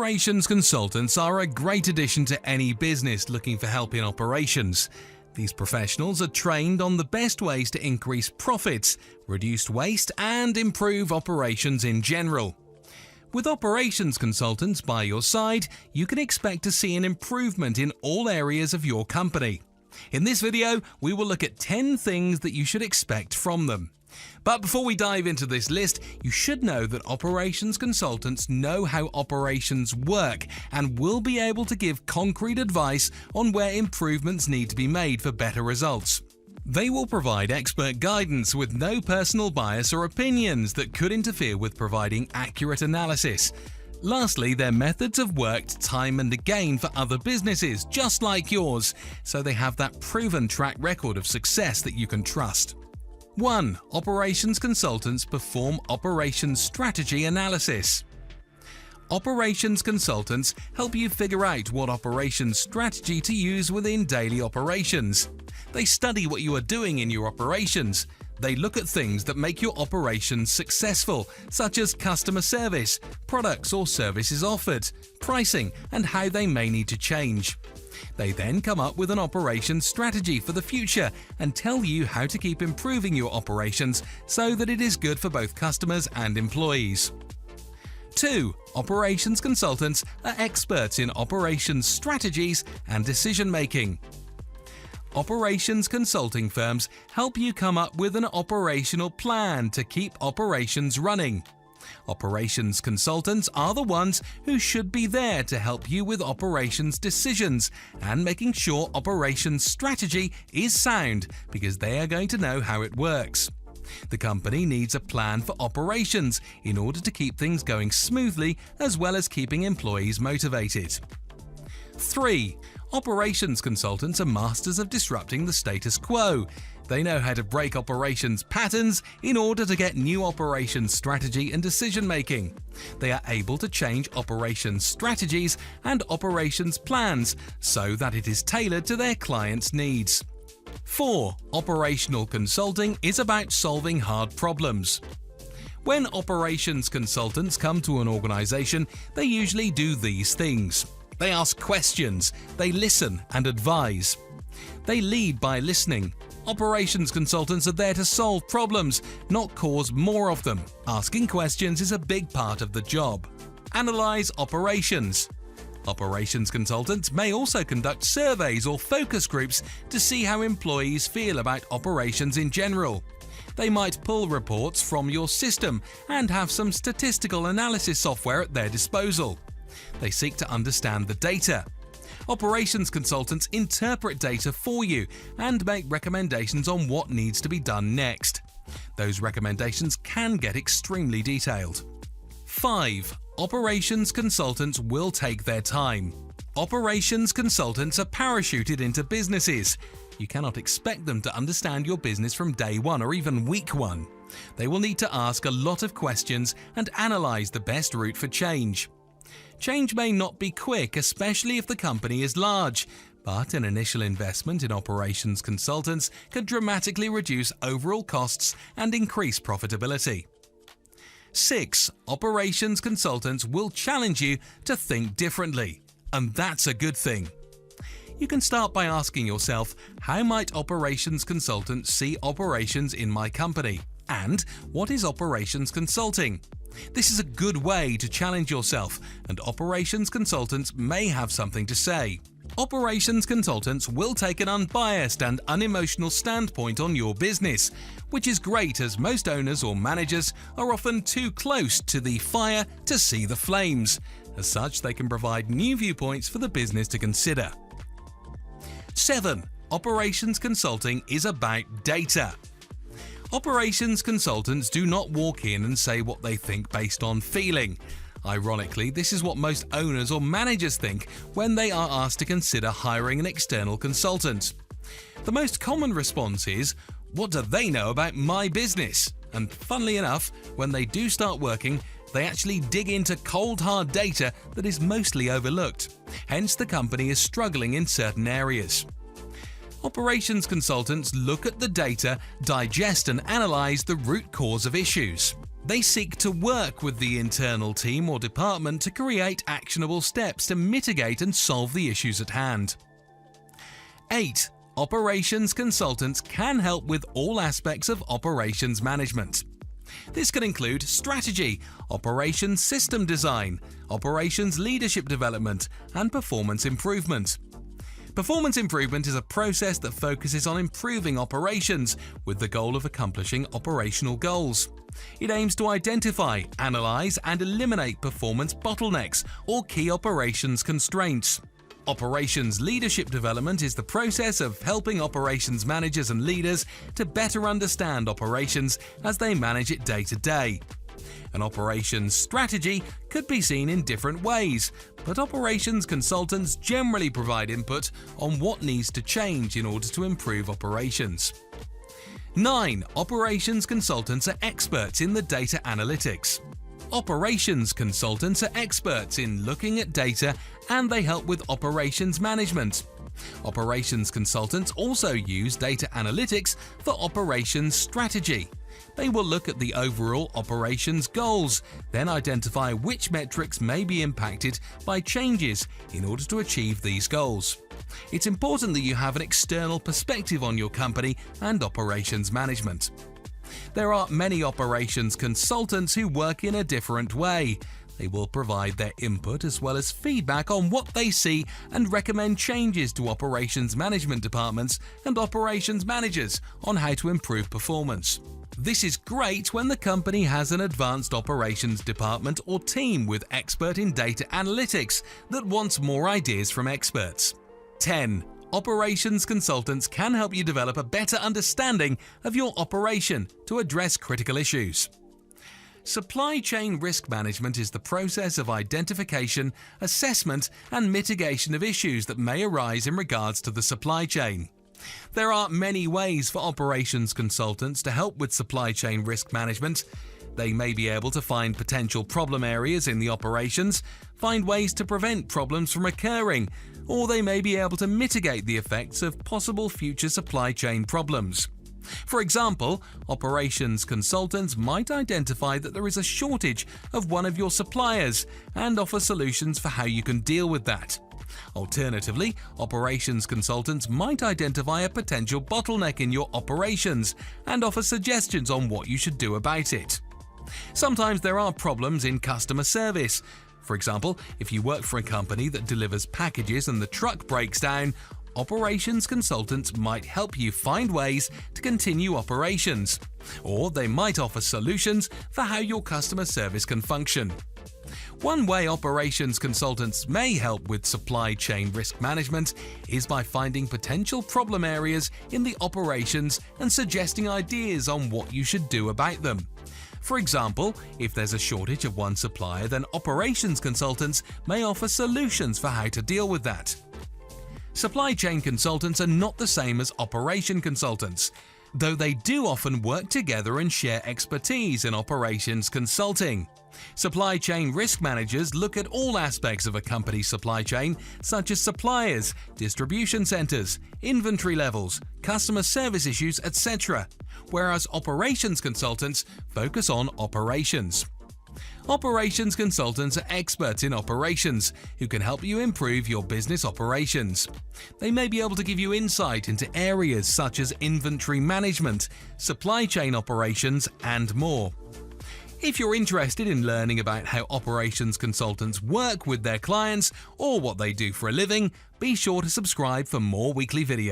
Operations consultants are a great addition to any business looking for help in operations. These professionals are trained on the best ways to increase profits, reduce waste, and improve operations in general. With operations consultants by your side, you can expect to see an improvement in all areas of your company. In this video, we will look at 10 things that you should expect from them. But before we dive into this list, you should know that operations consultants know how operations work and will be able to give concrete advice on where improvements need to be made for better results. They will provide expert guidance with no personal bias or opinions that could interfere with providing accurate analysis. Lastly, their methods have worked time and again for other businesses just like yours, so they have that proven track record of success that you can trust. 1. Operations consultants perform operations strategy analysis. Operations consultants help you figure out what operations strategy to use within daily operations. They study what you are doing in your operations. They look at things that make your operations successful, such as customer service, products or services offered, pricing, and how they may need to change. They then come up with an operations strategy for the future and tell you how to keep improving your operations so that it is good for both customers and employees. 2. Operations consultants are experts in operations strategies and decision-making. Operations consulting firms help you come up with an operational plan to keep operations running. Operations consultants are the ones who should be there to help you with operations decisions and making sure operations strategy is sound because they are going to know how it works. The company needs a plan for operations in order to keep things going smoothly as well as keeping employees motivated. 3. Operations consultants are masters of disrupting the status quo. They know how to break operations patterns in order to get new operations strategy and decision making. They are able to change operations strategies and operations plans so that it is tailored to their clients' needs. 4. Operational consulting is about solving hard problems. When operations consultants come to an organization, they usually do these things. They ask questions, they listen and advise. They lead by listening. Operations consultants are there to solve problems, not cause more of them. Asking questions is a big part of the job. Analyze operations. Operations consultants may also conduct surveys or focus groups to see how employees feel about operations in general. They might pull reports from your system and have some statistical analysis software at their disposal. They seek to understand the data. Operations consultants interpret data for you and make recommendations on what needs to be done next. Those recommendations can get extremely detailed. 5. Operations consultants will take their time. Operations consultants are parachuted into businesses. You cannot expect them to understand your business from day one or even week one. They will need to ask a lot of questions and analyze the best route for change. Change may not be quick, especially if the company is large, but an initial investment in operations consultants can dramatically reduce overall costs and increase profitability. 6. Operations consultants will challenge you to think differently, and that's a good thing. You can start by asking yourself, how might operations consultants see operations in my company? And what is operations consulting? This is a good way to challenge yourself, and operations consultants may have something to say. Operations consultants will take an unbiased and unemotional standpoint on your business, which is great as most owners or managers are often too close to the fire to see the flames. As such, they can provide new viewpoints for the business to consider. 7. Operations consulting is about data. Operations consultants do not walk in and say what they think based on feeling. Ironically, this is what most owners or managers think when they are asked to consider hiring an external consultant. The most common response is, "What do they know about my business?" And funnily enough, when they do start working, they actually dig into cold hard data that is mostly overlooked. Hence, the company is struggling in certain areas. Operations consultants look at the data, digest and analyze the root cause of issues. They seek to work with the internal team or department to create actionable steps to mitigate and solve the issues at hand. 8. Operations consultants can help with all aspects of operations management. This can include strategy, operations system design, operations leadership development, and performance improvement. Performance improvement is a process that focuses on improving operations with the goal of accomplishing operational goals. It aims to identify, analyze, and eliminate performance bottlenecks or key operations constraints. Operations leadership development is the process of helping operations managers and leaders to better understand operations as they manage it day to day. An operations strategy could be seen in different ways, but operations consultants generally provide input on what needs to change in order to improve operations. 9. Operations consultants are experts in the data analytics. Operations consultants are experts in looking at data, and they help with operations management. Operations consultants also use data analytics for operations strategy. They will look at the overall operations goals, then identify which metrics may be impacted by changes in order to achieve these goals. It's important that you have an external perspective on your company and operations management. There are many operations consultants who work in a different way. They will provide their input as well as feedback on what they see and recommend changes to operations management departments and operations managers on how to improve performance. This is great when the company has an advanced operations department or team with expert in data analytics that wants more ideas from experts. 10. Operations consultants can help you develop a better understanding of your operation to address critical issues. Supply chain risk management is the process of identification, assessment, and mitigation of issues that may arise in regards to the supply chain. There are many ways for operations consultants to help with supply chain risk management. They may be able to find potential problem areas in the operations, find ways to prevent problems from occurring, or they may be able to mitigate the effects of possible future supply chain problems. For example, operations consultants might identify that there is a shortage of one of your suppliers and offer solutions for how you can deal with that. Alternatively, operations consultants might identify a potential bottleneck in your operations and offer suggestions on what you should do about it. Sometimes there are problems in customer service. For example, if you work for a company that delivers packages and the truck breaks down, operations consultants might help you find ways to continue operations, or they might offer solutions for how your customer service can function. One way operations consultants may help with supply chain risk management is by finding potential problem areas in the operations and suggesting ideas on what you should do about them. For example, if there's a shortage of one supplier, then operations consultants may offer solutions for how to deal with that. Supply chain consultants are not the same as operation consultants, though they do often work together and share expertise in operations consulting. Supply chain risk managers look at all aspects of a company's supply chain, such as suppliers, distribution centers, inventory levels, customer service issues, etc., whereas operations consultants focus on operations. Operations consultants are experts in operations who can help you improve your business operations. They may be able to give you insight into areas such as inventory management, supply chain operations, and more. If you're interested in learning about how operations consultants work with their clients or what they do for a living, be sure to subscribe for more weekly videos.